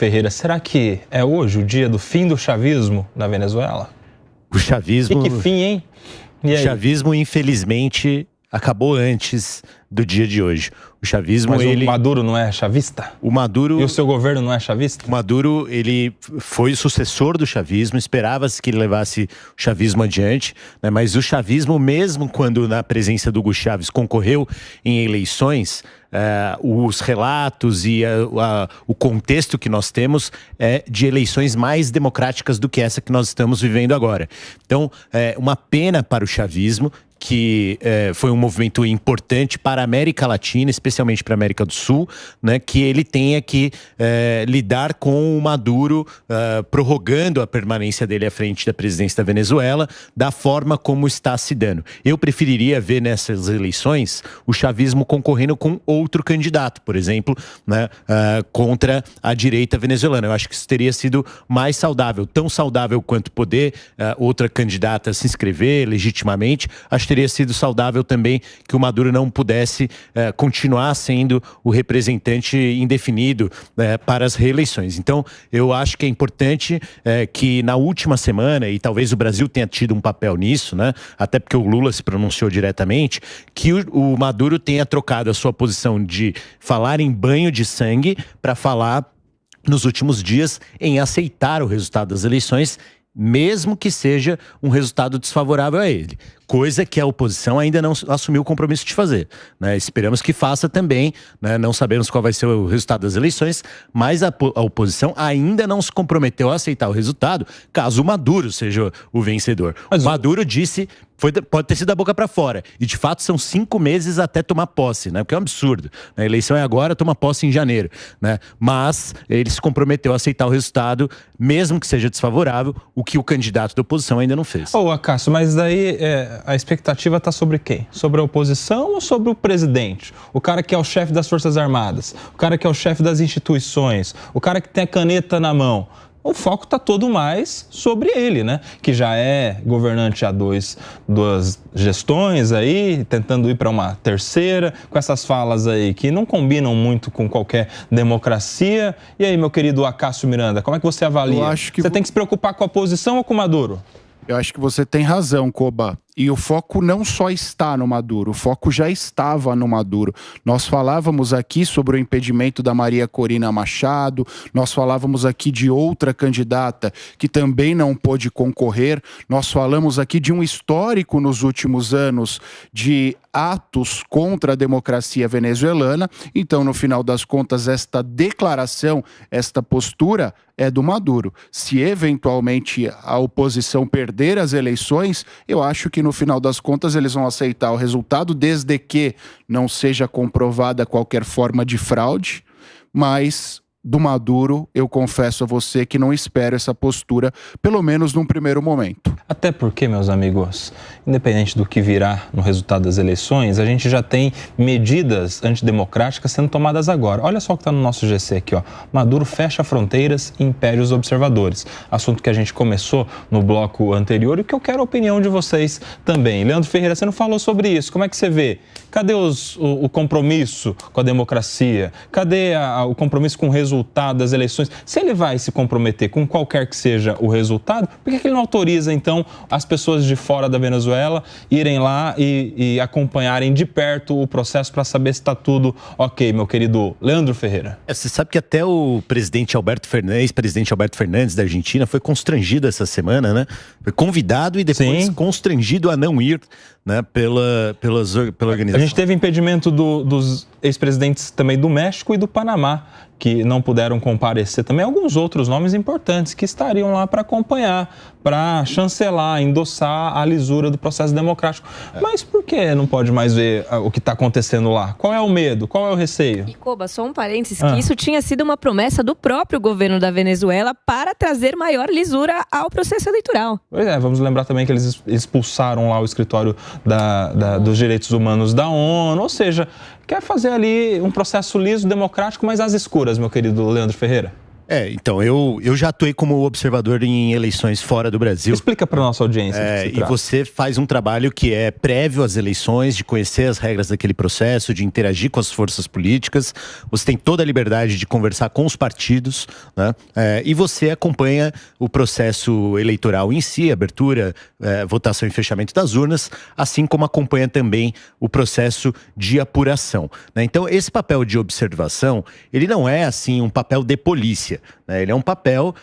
Ferreira, será que é hoje o dia do fim do chavismo na Venezuela? O chavismo... Que fim, hein? O chavismo, infelizmente, acabou antes do dia de hoje. O chavismo, Mas o Maduro não é chavista? O Maduro... E o seu governo não é chavista? O Maduro, ele foi o sucessor do chavismo, esperava-se que ele levasse o chavismo adiante, né? Mas o chavismo, mesmo quando na presença do Hugo Chávez concorreu em eleições, os relatos e o contexto que nós temos é de eleições mais democráticas do que essa que nós estamos vivendo agora. Então, uma pena para o chavismo, que foi um movimento importante para a América Latina, especialmente para a América do Sul, né, que ele tenha que lidar com o Maduro prorrogando a permanência dele à frente da presidência da Venezuela, da forma como está se dando. Eu preferiria ver nessas eleições o chavismo concorrendo com outro candidato, por exemplo, né, contra a direita venezuelana. Eu acho que isso teria sido mais saudável, tão saudável quanto poder outra candidata se inscrever legitimamente. Acho que teria sido saudável também que o Maduro não pudesse continuar sendo o representante indefinido para as reeleições. Então, eu acho que é importante que na última semana, e talvez o Brasil tenha tido um papel nisso, né, até porque o Lula se pronunciou diretamente, que o Maduro tenha trocado a sua posição de falar em banho de sangue para falar nos últimos dias em aceitar o resultado das eleições, mesmo que seja um resultado desfavorável a ele. Coisa que a oposição ainda não assumiu o compromisso de fazer, né? Esperamos que faça também, né? Não sabemos qual vai ser o resultado das eleições, mas a oposição ainda não se comprometeu a aceitar o resultado, caso o Maduro seja o vencedor. Mas o Maduro disse, pode ter sido da boca para fora, e de fato são 5 meses até tomar posse, né? Porque é um absurdo. A eleição é agora, toma posse em janeiro, né? Mas ele se comprometeu a aceitar o resultado, mesmo que seja desfavorável, o que o candidato da oposição ainda não fez. Acácio, mas daí a expectativa está sobre quem? Sobre a oposição ou sobre o presidente? O cara que é o chefe das Forças Armadas, o cara que é o chefe das instituições, o cara que tem a caneta na mão. O foco está todo mais sobre ele, né? Que já é governante há duas gestões aí, tentando ir para uma terceira, com essas falas aí que não combinam muito com qualquer democracia. E aí, meu querido Acácio Miranda, como é que você avalia? Eu acho que você tem que se preocupar com a oposição ou com o Maduro? Eu acho que você tem razão, Koba. E o foco não só está no Maduro, o foco já estava no Maduro. Nós falávamos aqui sobre o impedimento da Maria Corina Machado, nós falávamos aqui de outra candidata que também não pôde concorrer, nós falamos aqui de um histórico nos últimos anos de atos contra a democracia venezuelana. Então, no final das contas, esta declaração, esta postura é do Maduro. Se eventualmente a oposição perder as eleições, eu acho que no final das contas eles vão aceitar o resultado, desde que não seja comprovada qualquer forma de fraude, mas do Maduro, eu confesso a você que não espero essa postura, pelo menos num primeiro momento. Até porque, meus amigos, independente do que virá no resultado das eleições, a gente já tem medidas antidemocráticas sendo tomadas agora. Olha só o que está no nosso GC aqui, ó. Maduro fecha fronteiras e impede os observadores. Assunto que a gente começou no bloco anterior e que eu quero a opinião de vocês também. Leandro Ferreira, você não falou sobre isso. Como é que você vê? Cadê o compromisso com a democracia? Cadê o compromisso com o resultado das eleições? Se ele vai se comprometer com qualquer que seja o resultado, por que ele não autoriza, então, as pessoas de fora da Venezuela irem lá e acompanharem de perto o processo para saber se está tudo ok, meu querido Leandro Ferreira? Você sabe que até o presidente Alberto Fernandes da Argentina foi constrangido essa semana, né? Foi convidado e depois constrangido a não ir, né, pela organização. A gente teve impedimento dos ex-presidentes também do México e do Panamá, que não puderam comparecer. Também alguns outros nomes importantes que estariam lá para acompanhar, para chancelar, endossar a lisura do processo democrático. Mas por que não pode mais ver o que está acontecendo lá? Qual é o medo? Qual é o receio? E, Koba, só um parênteses, que isso tinha sido uma promessa do próprio governo da Venezuela para trazer maior lisura ao processo eleitoral. Pois é, vamos lembrar também que eles expulsaram lá o escritório dos direitos humanos da ONU, ou seja, quer fazer ali um processo liso, democrático, mas às escuras, meu querido Leandro Ferreira. Então, eu já atuei como observador em eleições fora do Brasil. Explica para nossa audiência. E você faz um trabalho que é prévio às eleições, de conhecer as regras daquele processo, de interagir com as forças políticas. Você tem toda a liberdade de conversar com os partidos, né? E você acompanha o processo eleitoral em si, abertura, votação e fechamento das urnas, assim como acompanha também o processo de apuração, né? Então, esse papel de observação, ele não é assim um papel de polícia. Ele é um papel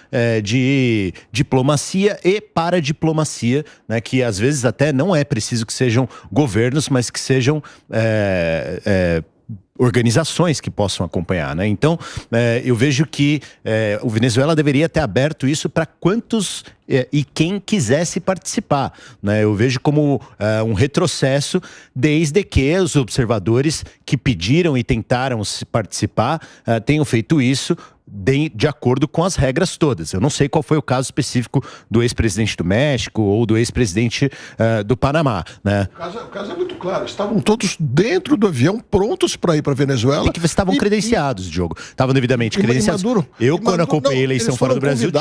de diplomacia e paradiplomacia, né, que às vezes até não é preciso que sejam governos, mas que sejam organizações que possam acompanhar, né? Então, eu vejo que o Venezuela deveria ter aberto isso para quantos e quem quisesse participar, né? Eu vejo como um retrocesso, desde que os observadores que pediram e tentaram participar tenham feito isso de acordo com as regras todas. Eu não sei qual foi o caso específico do ex-presidente do México ou do ex-presidente do Panamá, né? O caso é muito claro. Estavam todos dentro do avião, prontos para ir para Venezuela. E que estavam credenciados, Diogo. Estavam devidamente credenciados. Quando acompanhei a eleição fora do Brasil,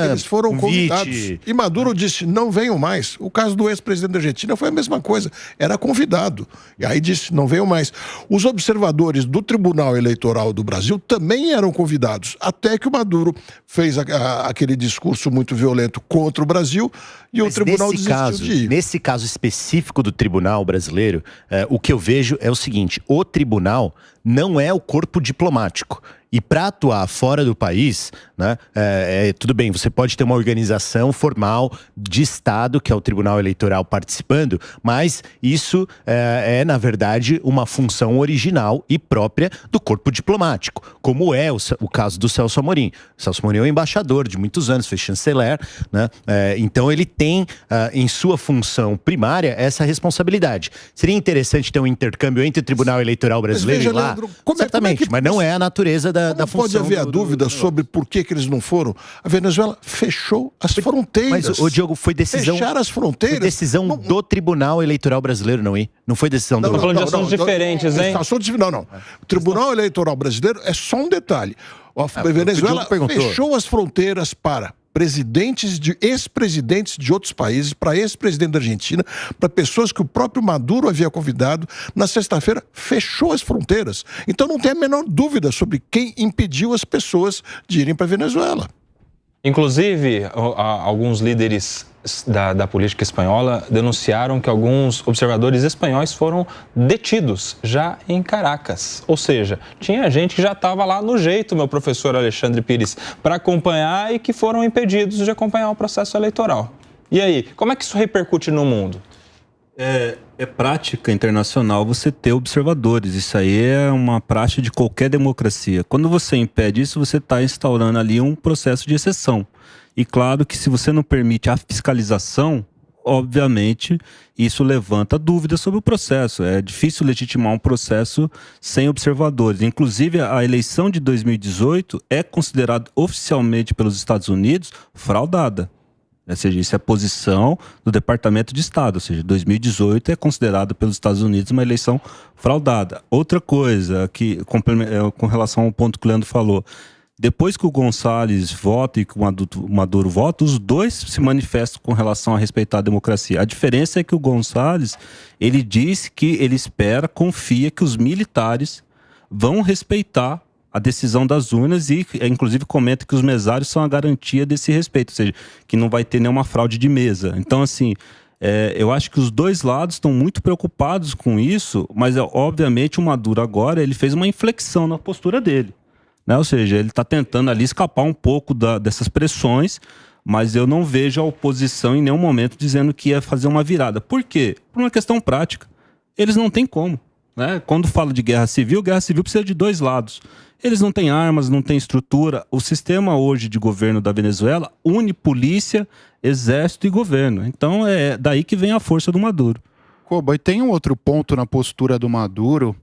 eles foram convidados. E Maduro disse, não venham mais. O caso do ex-presidente da Argentina foi a mesma coisa. Era convidado. E aí disse, não venham mais. Os observadores do Tribunal Eleitoral do Brasil também eram convidados. Até que o Maduro fez aquele discurso muito violento contra o Brasil e o tribunal desistiu de ir. Nesse caso específico do tribunal brasileiro, o que eu vejo é o seguinte: o tribunal não é o corpo diplomático. E para atuar fora do país, né, tudo bem, você pode ter uma organização formal de Estado, que é o Tribunal Eleitoral participando, mas isso na verdade, uma função original e própria do corpo diplomático, como é o caso do Celso Amorim. O Celso Amorim é um embaixador de muitos anos, foi chanceler, né? Então ele tem em sua função primária essa responsabilidade. Seria interessante ter um intercâmbio entre o Tribunal Eleitoral brasileiro e lá? Leandro, certamente, mas não é a natureza da função. Pode haver a dúvida sobre por que eles não foram. A Venezuela fechou as fronteiras. Mas, Diogo, foi decisão... Fechar as fronteiras. Foi decisão do Tribunal Eleitoral brasileiro, não ir? Não foi decisão do... Estamos falando de assuntos diferentes, hein? Não. O Tribunal Eleitoral brasileiro é só um detalhe. A Venezuela fechou as fronteiras para ex-presidentes de outros países, para ex-presidente da Argentina, para pessoas que o próprio Maduro havia convidado. Na sexta-feira, fechou as fronteiras. Então não tem a menor dúvida sobre quem impediu as pessoas de irem para a Venezuela. Inclusive, alguns líderes da política espanhola denunciaram que alguns observadores espanhóis foram detidos já em Caracas. Ou seja, tinha gente que já estava lá no jeito, meu professor Alexandre Pires, para acompanhar e que foram impedidos de acompanhar o processo eleitoral. E aí, como é que isso repercute no mundo? É prática internacional você ter observadores. Isso aí é uma prática de qualquer democracia. Quando você impede isso, você está instaurando ali um processo de exceção. E claro que se você não permite a fiscalização, obviamente isso levanta dúvidas sobre o processo. É difícil legitimar um processo sem observadores. Inclusive, a eleição de 2018 é considerada oficialmente pelos Estados Unidos fraudada. Ou seja, isso é a posição do Departamento de Estado. Ou seja, 2018 é considerado pelos Estados Unidos uma eleição fraudada. Outra coisa, com relação ao ponto que o Leandro falou, depois que o Gonçalves vota e que o Maduro vota, os dois se manifestam com relação a respeitar a democracia. A diferença é que o Gonçalves, ele diz que ele espera, confia que os militares vão respeitar a decisão das urnas e, inclusive, comenta que os mesários são a garantia desse respeito, ou seja, que não vai ter nenhuma fraude de mesa. Então, assim, eu acho que os dois lados estão muito preocupados com isso, mas, obviamente, o Maduro agora ele fez uma inflexão na postura dele, né? Ou seja, ele está tentando ali escapar um pouco dessas pressões, mas eu não vejo a oposição em nenhum momento dizendo que ia fazer uma virada. Por quê? Por uma questão prática. Eles não têm como, né? Quando fala de guerra civil precisa de dois lados. Eles não têm armas, não têm estrutura. O sistema hoje de governo da Venezuela une polícia, exército e governo. Então é daí que vem a força do Maduro. Koba, e tem um outro ponto na postura do Maduro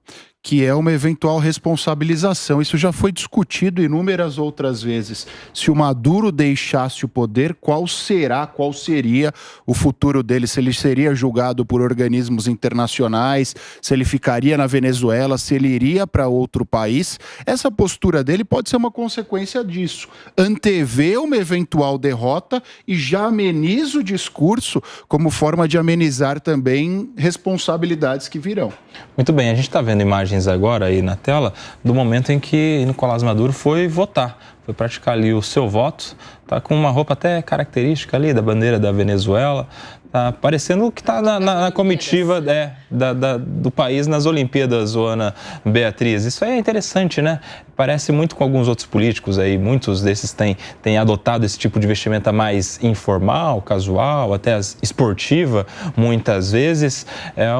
que é uma eventual responsabilização. Isso já foi discutido inúmeras outras vezes. Se o Maduro deixasse o poder, qual seria o futuro dele? Se ele seria julgado por organismos internacionais, se ele ficaria na Venezuela, se ele iria para outro país? Essa postura dele pode ser uma consequência disso. Antever uma eventual derrota e já ameniza o discurso como forma de amenizar também responsabilidades que virão. Muito bem, a gente está vendo imagens agora aí na tela do momento em que Nicolás Maduro foi votar, foi praticar ali o seu voto, tá com uma roupa até característica ali da bandeira da Venezuela, tá parecendo que está na comitiva do país nas Olimpíadas, Ana Beatriz. Isso aí é interessante, né? Parece muito com alguns outros políticos aí, muitos desses têm adotado esse tipo de vestimenta mais informal, casual, até esportiva, muitas vezes.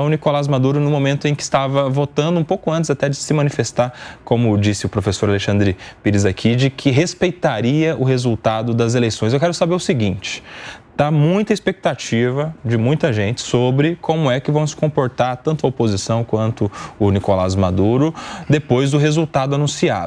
O Nicolás Maduro, no momento em que estava votando, um pouco antes até de se manifestar, como disse o professor Alexandre Pires aqui, de que respeitaria o resultado das eleições. Eu quero saber o seguinte: está muita expectativa de muita gente sobre como é que vão se comportar tanto a oposição quanto o Nicolás Maduro depois do resultado anunciado.